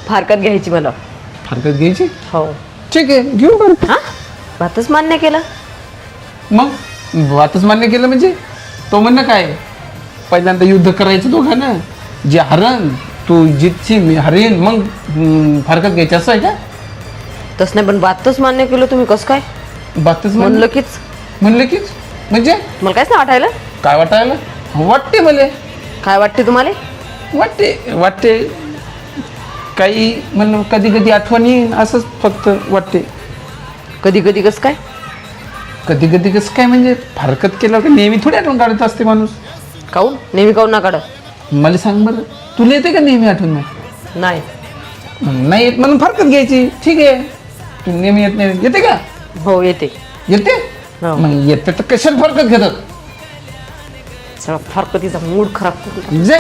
फारकत घ्यायची मला. हरकत घ्यायची. हो. ठीक आहे घेऊ बरं. हा बातच मान्य केलं. मग वातच मान्य केलं म्हणजे तो म्हणणं काय पहिल्यांदा युद्ध करायचं दोघांना जे हरण तू जितची मी हरेन मग फारकत घ्यायची असं आहे का? तसं नाही पण बातच मान्य केलं तुम्ही कसं काय बातच म्हणलं कीच म्हणलं कीच म्हणजे मला काहीच नाही वाटायला. काय वाटायला वाटते मला काय वाटते तुम्हाला? वाटते काही म्हणून कधी कधी आठवण येईन असंच फक्त वाटते. कधी कधी कसं काय? कधी कधी कसं काय म्हणजे फारकत केलं का नेहमी थोडी आठवण काढत असते माणूस. काऊन नेहमी काऊन ना काढत? मला सांग बरं तुला येते का नेहमी आठवण नाही. नाही येत म्हणून फारकत घ्यायची. ठीक आहे तू नेहमी येत नाही येते का? हो येते. येते हो. मग येते तर कशाला फारकत घेतात? सगळा फारकतीचा मूड खराब करून जे